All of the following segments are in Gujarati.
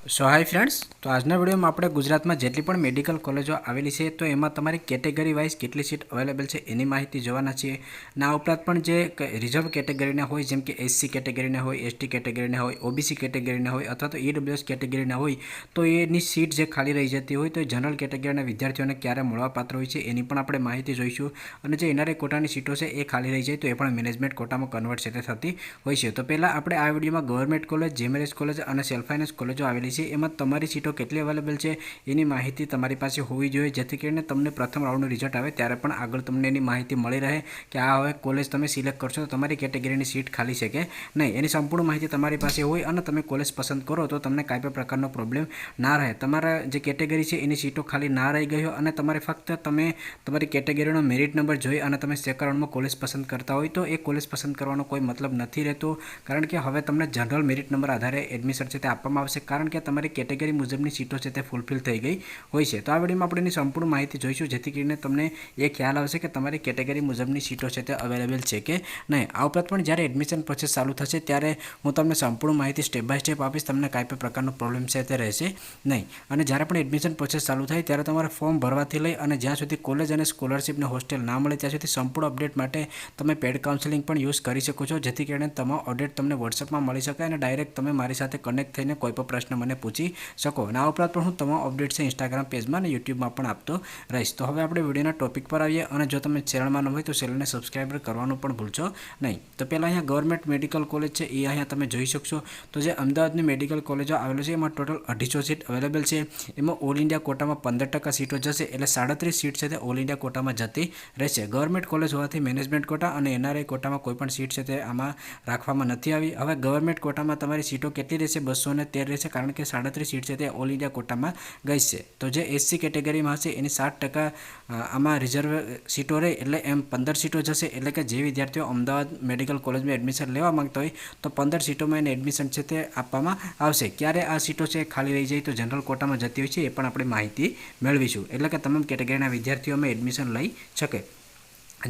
સો હાય ફ્રેન્ડ્સ, તો આજના વિડીયોમાં આપણે ગુજરાતમાં જેટલી પણ મેડિકલ કોલેજો આવેલી છે તો એમાં તમારી કેટેગરી વાઇઝ કેટલી સીટ અવેલેબલ છે એની માહિતી જોવાના છીએ. આ ઉપરાંત પણ જે રિઝર્વ કેટેગરીના હોય, જેમ કે એસસી કેટેગરીના હોય, એસટી કેટેગરીના હોય, ઓબીસી કેટેગરીના હોય અથવા તો ઈડબ્લ્યુએસ કેટેગરીના હોય, તો એની સીટ જે ખાલી રહી જતી હોય તો એ જનરલ કેટેગરીના વિદ્યાર્થીઓને ક્યારે મળવાપાત્ર હોય છે એની પણ આપણે માહિતી જોઈશું. અને જે એનઆરઆઈ કોટાની સીટો છે એ ખાલી રહી જાય તો એ પણ મેનેજમેન્ટ કોટામાં કન્વર્ટ છે તે થતી હોય છે. તો પહેલાં આપણે આ વિડીયોમાં ગવર્મેન્ટ કોલેજ, જેમએલએસ કોલેજ અને સેલ્ફ ફાઇનાન્સ કોલેજો આવેલી છે એમાં તમારી સીટો કેટલી અવેલેબલ છે એની માહિતી તમારી પાસે હોવી જોઈએ, જેથી કરીને તમને પ્રથમ રાઉન્ડનું રિઝલ્ટ આવે ત્યારે પણ આગળ તમને એની માહિતી મળી રહે કે આ હવે કોલેજ તમે સિલેક્ટ કરશો તો તમારી કેટેગરીની સીટ ખાલી છે કે નહીં. એની સંપૂર્ણ માહિતી તમારી પાસે હોય અને તમે કોલેજ પસંદ કરો તો તમને કાંઈ પણ પ્રકારનો પ્રોબ્લેમ ના રહે. તમારા જે કેટેગરી છે એની સીટો ખાલી ના રહી ગઈ હોય અને તમારે ફક્ત તમે તમારી કેટેગરીનો મેરિટ નંબર જોઈ અને તમે સેકન્ડ રાઉન્ડમાં કોલેજ પસંદ કરતા હોય તો એ કોલેજ પસંદ કરવાનો કોઈ મતલબ નથી રહેતો, કારણ કે હવે તમને જનરલ મેરિટ નંબર આધારે એડમિશન છે તે આપવામાં આવશે, કારણ કે તમારી કેટેગરી મુજબની સીટો છે તે ફૂલફિલ થઈ ગઈ હોય છે. તો આ વિડીયોમાં આપણે એની સંપૂર્ણ માહિતી જોઈશું, જેથી કરીને તમને એ ખ્યાલ આવશે કે તમારી કેટેગરી મુજબની સીટો છે તે અવેલેબલ છે કે નહીં. આ ઉપરાંત પણ જ્યારે એડમિશન પ્રોસેસ ચાલુ થશે ત્યારે હું તમને સંપૂર્ણ માહિતી સ્ટેપ બાય સ્ટેપ આપીશ, તમને કાંઈ પણ પ્રકારનો પ્રોબ્લેમ છે તે રહેશે નહીં. અને જ્યારે પણ એડમિશન પ્રોસેસ ચાલુ થાય ત્યારે તમારે ફોર્મ ભરવાથી લઈ અને જ્યાં સુધી કોલેજ અને સ્કોલરશિપને હોસ્ટેલ ના મળે ત્યાં સુધી સંપૂર્ણ અપડેટ માટે તમે પેડ કાઉન્સેલિંગ પણ યુઝ કરી શકો છો, જેથી કરીને તમામ અપડેટ તમને વોટ્સઅપમાં મળી શકે અને ડાયરેક્ટ તમે મારી સાથે કનેક્ટ થઈને કોઈ પણ પ્રશ્ન મને પૂછી શકો. આ ઉપરાંત પણ હું તમામ અપડેટ છે ઇન્સ્ટાગ્રામ પેજમાં અને યુટ્યુબમાં પણ આપતો રહીશ. તો હવે આપણે વિડીયોના ટોપિક પર આવીએ અને જો તમે ચેનલમાં ન હોય તો ચેનલને સબસ્ક્રાઈબ કરવાનું પણ ભૂલશો નહીં. તો પહેલાં અહીંયા ગવર્મેન્ટ મેડિકલ કોલેજ છે એ અહીંયા તમે જોઈ શકશો. તો જે અમદાવાદની મેડિકલ કોલેજો આવેલું છે એમાં ટોટલ 250 સીટ અવેલેબલ છે. એમાં ઓલ ઇન્ડિયા કોટામાં 15% સીટો જશે, એટલે 37 સીટ છે તે ઓલ ઇન્ડિયા કોટામાં જતી રહેશે. ગવર્મેન્ટ કોલેજ હોવાથી મેનેજમેન્ટ કોટા અને એનઆરઆઈ કોટામાં કોઈ પણ સીટ છે તે આમાં રાખવામાં નથી આવી. હવે ગવર્મેન્ટ કોટામાં તમારી સીટો કેટલી રહેશે? 213 રહેશે, કારણ કે 37 સીટ છે તે ઓલ ઇન્ડિયા કોટામાં ગઈ છે. તો જે એસસી કેટેગરીમાં હશે એની 60% આમાં રિઝર્વ સીટો રહે, એટલે એમ 15 સીટો જશે. એટલે કે જે વિદ્યાર્થીઓ અમદાવાદ મેડિકલ કોલેજમાં એડમિશન લેવા માંગતા હોય તો 15 સીટોમાં એને એડમિશન છે તે આપવામાં આવશે. ક્યારે આ સીટો છે ખાલી રહી જાય તો જનરલ કોટામાં જતી હોય છે એ પણ આપણે માહિતી મેળવીશું, એટલે કે તમામ કેટેગરીના વિદ્યાર્થીઓમાં એડમિશન લઈ શકે.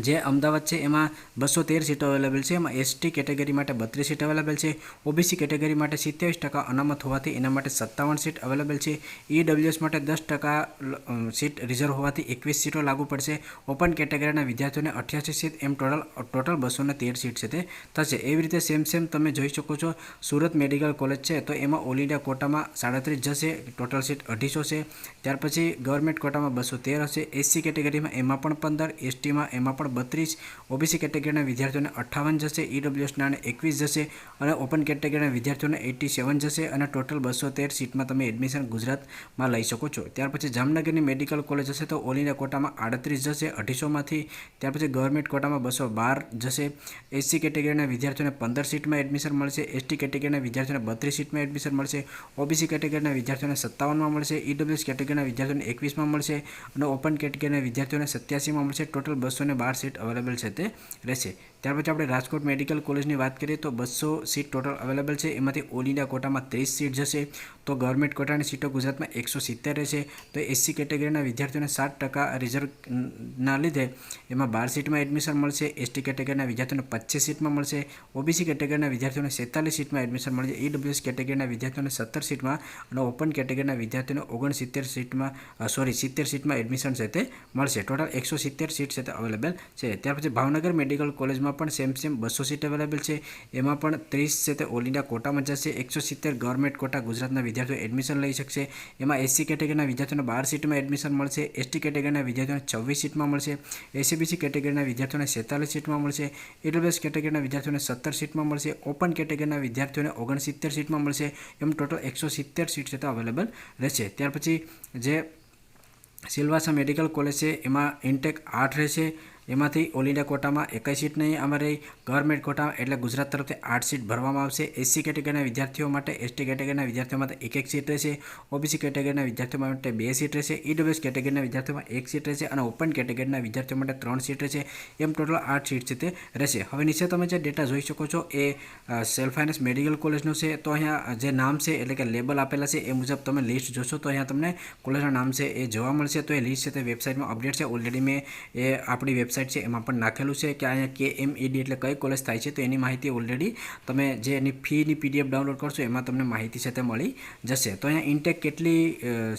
જે અમદાવાદ છે એમાં 213 સીટો અવેલેબલ છે. એમાં એસટી કેટેગરી માટે 32 સીટ અવેલેબલ છે. ઓબીસી કેટેગરી માટે 27% અનામત હોવાથી એના માટે 57 સીટ અવેલેબલ છે. ઈડબ્લ્યુએસ માટે 10% સીટ રિઝર્વ હોવાથી 21 સીટો લાગુ પડશે. ઓપન કેટેગરીના વિદ્યાર્થીઓને 88 સીટ, એમ ટોટલ 213 સીટ છે તે થશે. એવી રીતે સેમ તમે જોઈ શકો છો સુરત મેડિકલ કોલેજ છે તો એમાં ઓલ ઇન્ડિયા કોટામાં 37 જશે, ટોટલ સીટ 250 છે. ત્યાર પછી ગવર્મેન્ટ કોટામાં 213 હશે. એસસી કેટેગરીમાં એમાં પણ 15, એસટીમાં એમાં પણ 32, ઓબીસી કેટેગરીના વિદ્યાર્થીઓને 58 જશે, ઈડબ્લ્યુએસના 21 જશે અને ઓપન કેટેગરીના વિદ્યાર્થીઓને 87 જશે અને ટોટલ 213 સીટમાં તમે એડમિશન ગુજરાતમાં લઈ શકો છો. ત્યાર પછી જામનગરની મેડિકલ કોલેજ હશે તો ઓલ ઇન્ડિયા કોટામાં 38 જશે 250માંથી. ત્યાર પછી ગવર્મેન્ટ કોટામાં 212 જશે. એસસી કેટેગરીના વિદ્યાર્થીઓને 15 સીટમાં એડમિશન મળશે. એસટી કેટેગરીના વિદ્યાર્થીઓને 32 સીટમાં એડમિશન મળશે. ઓબીસી કેટેગરીના વિદ્યાર્થીઓને 57માં મળશે. ઈડબ્લ્યુએસ કેટેગરીના વિદ્યાર્થીઓને 21માં મળશે અને ઓપન કેટેગરીના વિદ્યાર્થીઓને 87માં મળશે. ટોટલ 212 સીટ અવેલેબલ છે તે રહેશે. ત્યાર પછી આપણે રાજકોટ મેડિકલ કોલેજની વાત કરીએ તો 200 સીટ ટોટલ અવેલેબલ છે. એમાંથી ઓલ ઇન્ડિયા કોટામાં 30 સીટ જશે. તો ગવર્મેન્ટ કોટાની સીટો ગુજરાતમાં 170 રહેશે. તો એસસી કેટેગરીના વિદ્યાર્થીઓને 60% રિઝર્વના લીધે એમાં 12 સીટમાં એડમિશન મળશે. એસટી કેટેગરીના વિદ્યાર્થીઓને 25 સીટમાં મળશે. ઓબીસી કેટેગરીના વિદ્યાર્થીઓને 47 સીટમાં એડમિશન મળશે. ઈડબ્લ્યુએસ કેટેગરીના વિદ્યાર્થીઓને 17 સીટમાં અને ઓપન કેટેગરીના વિદ્યાર્થીઓને 70 સીટમાં એડમિશન છે તે મળશે. ટોટલ 170 સીટ છે તે અવેલેબલ છે. ત્યાર પછી ભાવનગર મેડિકલ કોલેજમાં પણ સેમ 200 સીટ અવેલેબલ છે. એમાં પણ 30 છે તે ઓલ ઇન્ડિયા કોટામાં જશે. 170 ગવર્મેન્ટ કોટા ગુજરાતના વિદ્યાર્થીઓ એડમિશન લઈ શકશે. એમાં એસસી કેટેગરીના વિદ્યાર્થીઓને 12 સીટમાં એડમિશન મળશે. એસટી કેટેગરીના વિદ્યાર્થીઓને 26 સીટમાં મળશે. એસીબીસી કેટેગરીના વિદ્યાર્થીઓને 47 સીટમાં મળશે. ઈડબ્લ્યુએસ કેટેગરીના વિદ્યાર્થીઓને 17 સીટમાં મળશે. ઓપન કેટેગરીના વિદ્યાર્થીઓને 69 સીટમાં મળશે. એમ ટોટલ 170 સીટ છે તે અવેલેબલ રહેશે. ત્યાર પછી જે સિલવાસા મેડિકલ કોલેજ છે એમાં ઇન્ટેક 8 રહેશે. એમાંથી ઓલ ઇન્ડિયા કોટામાં 21 સીટ નહીં આમાં રહી. ગવર્મેન્ટ કોટા એટલે ગુજરાત તરફથી 8 સીટ ભરવામાં આવશે. એસસી કેટેગરીના વિદ્યાર્થીઓ માટે, એસટી કેટેગરીના વિદ્યાર્થીઓ માટે 1 સીટ રહેશે. ઓબીસી કેટેગરીના વિદ્યાર્થીઓ માટે 2 સીટ રહેશે. ઈડબ્લ્યુએસ કેટેગરીના વિદ્યાર્થીઓમાં 1 સીટ રહેશે અને ઓપન કેટેગરીના વિદ્યાર્થીઓ માટે 3 સીટ રહેશે. એમ ટોટલ 8 સીટ છે તે રહેશે. હવે નીચે તમે જે ડેટા જોઈ શકો છો એ સેલ્ફ ફાઇનાન્સ મેડિકલ કોલેજનું છે. તો અહીંયા જે નામ છે એટલે કે લેબલ આપેલા છે એ મુજબ તમે લિસ્ટ જોશો તો અહીંયા તમને કોલેજના નામ છે એ જોવા મળશે. તો એ લિસ્ટ છે તે વેબસાઇટમાં અપડેટ છે. ઓલરેડી મેં એ આપણી વેબસાઇટ વેબસાઇટ છે એમાં પણ નાખેલું છે કે અહીંયા KMED એટલે કઈ કોલેજ થાય છે, તો એની માહિતી ઓલરેડી તમે જે એની ફીની PDF ડાઉનલોડ કરશો એમાં તમને માહિતી છે તે મળી જશે. તો અહીંયા ઇન્ટેક કેટલી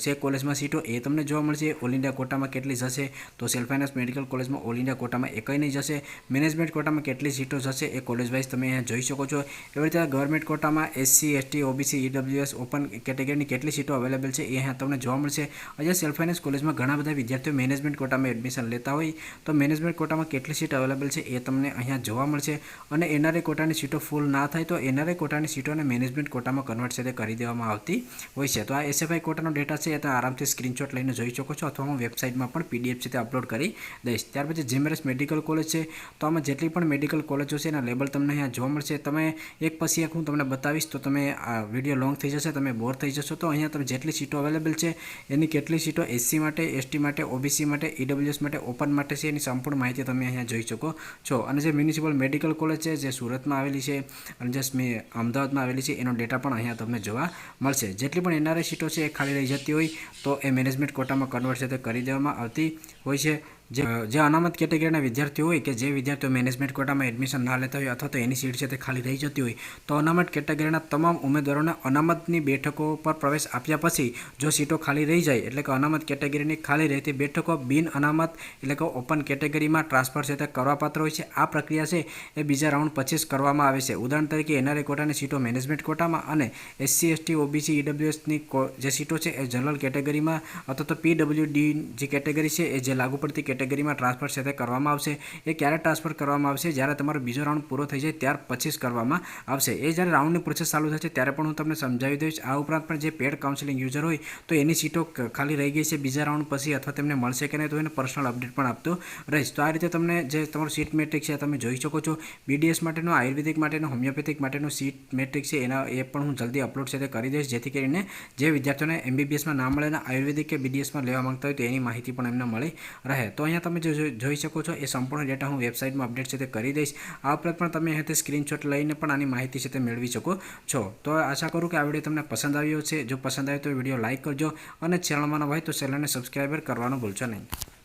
છે કોલેજમાં સીટો એ તમને જોવા મળશે. ઓલ ઇન્ડિયા કોટામાં કેટલી જશે, તો સેલ્ફ ફાઇનાન્સ મેડિકલ કોલેજમાં ઓલ ઇન્ડિયા કોટામાં એકઈ નહીં જશે. મેનેજમેન્ટ કોટામાં કેટલી સીટો જશે એ કોલેજ વાઇઝ તમે અહીંયા જોઈ શકો છો. એવી રીતે ગવર્મેન્ટ કોટામાં SC ST OBC EWS open કેટેગરીની કેટલી સીટો અવેલેબલ છે એ અહીંયા તમને જોવા મળશે. અહીંયા સેલ્ફ ફાઇનાન્સ કોલેજમાં ઘણા બધા વિદ્યાર્થીઓ મેનેજમેન્ટ કોટામાં એડમિશન લેતા હોય તો મેનેજમેન્ટ કોટામાં કેટલી સીટ અવેલેબલ છે એ તમને અહીંયા જોવા મળશે. અને NRI કોટાની સીટો ફૂલ ના થાય તો NRI કોટાની સીટોને મેનેજમેન્ટ કોટામાં કન્વર્ટ છે તે કરી દેવામાં આવતી હોય છે. તો આ SFI કોટાનો ડેટા છે એ તમે આરામથી સ્ક્રીનશોટ લઈને જોઈ શકો છો, અથવા હું વેબસાઇટમાં પણ PDF છે તે અપલોડ કરી દઈશ. ત્યાર પછી GMRS મેડિકલ કોલેજ છે, તો આમાં જેટલી પણ મેડિકલ કોલેજો છે એના લેબલ તમને અહીંયા જોવા મળશે. તમે એક પછી એક હું તમને બતાવીશ તો તમે આ વિડીયો લોંગ થઈ જશે, તમે બોર થઈ જશો. તો અહીંયા તમે જેટલી સીટો અવેલેબલ છે એની કેટલી સીટો SC માટે, ST માટે, OBC માટે, EWS માટે, ઓપન માટે છે એની સંપૂર્ણ માહિતી તમે અહીંયા જોઈ શકો છો. અને જે મ્યુનિસિપલ મેડિકલ કોલેજ છે જે સુરતમાં આવેલી છે અને જે અમદાવાદમાં આવેલી છે એનો ડેટા પણ અહીંયા તમને જોવા મળશે. જેટલી પણ NRI સીટો છે એ ખાલી રહી જતી હોય તો એ મેનેજમેન્ટ કોટામાં કન્વર્ટ છે તે કરી દેવામાં આવતી હોય છે. જે અનામત કેટેગરીના વિદ્યાર્થીઓ હોય કે જે વિદ્યાર્થીઓ મેનેજમેન્ટ કોટામાં એડમિશન ના લેતા હોય અથવા તો એની સીટ છે તે ખાલી રહી જતી હોય તો અનામત કેટેગરીના તમામ ઉમેદવારોને અનામતની બેઠકો પર પ્રવેશ આપ્યા પછી જો સીટો ખાલી રહી જાય એટલે કે અનામત કેટેગરીની ખાલી રહેતી બેઠકો બિન અનામત એટલે કે ઓપન કેટેગરીમાં ટ્રાન્સફર છે તે કરવાપાત્ર હોય છે. આ પ્રક્રિયા છે એ બીજા રાઉન્ડ પછી જ કરવામાં આવે છે. ઉદાહરણ તરીકે NRI કોટાની સીટો મેનેજમેન્ટ કોટામાં અને SC ST OBC EWSની જે સીટો છે એ જનરલ કેટેગરીમાં અથવા તો PWD જે કેટેગરી છે એ જે લાગુ પડતી કેટેગરીમાં ટ્રાન્સફર છે તે કરવામાં આવશે. એ ક્યારે ટ્રાન્સફર કરવામાં આવશે, જ્યારે તમારો બીજો રાઉન્ડ પૂરો થઈ જાય ત્યાર પછી જ કરવામાં આવશે. એ જ્યારે રાઉન્ડની પ્રોસેસ ચાલુ થશે ત્યારે પણ હું તમને સમજાવી દઈશ. આ ઉપરાંત પણ જે પેડ કાઉન્સિલિંગ યુઝર હોય તો એની સીટો ખાલી રહી ગઈ છે બીજા રાઉન્ડ પછી અથવા તેમને મળશે કે નહીં તો એને પર્સનલ અપડેટ પણ આપતો રહીશ. તો આ રીતે તમને જે તમારું સીટ મેટ્રિક છે તમે જોઈ શકો છો. BDS માટેનો, આયુર્વેદિક માટેનો, હોમિયોપેથિક માટેનો સીટ મેટ્રિક છે એના એ પણ હું જલ્દી અપલોડ છે તે કરી દઈશ, જેથી કરીને જે વિદ્યાર્થીઓને MBBSમાં ના મળે ને આયુર્વેદિક કે BDSમાં લેવા માંગતા હોય તો એની માહિતી પણ એમને મળી રહે. તો અહીંયા તમે જોઈ શકો છો એ સંપૂર્ણ ડેટા હું વેબસાઇટમાં અપડેટ છે તે કરી દઈશ. આ ઉપરાંત પણ તમે અહીંયાથી સ્ક્રીનશોટ લઈને પણ આની માહિતી છે તે મેળવી શકો છો. તો આશા કરું કે આ વિડીયો તમને પસંદ આવ્યો છે. જો પસંદ આવ્યો તો વિડીયો લાઇક કરજો અને ચેનલમાં ન હોય તો ચેનલને સબસ્ક્રાઈબર કરવાનું ભૂલશો નહીં.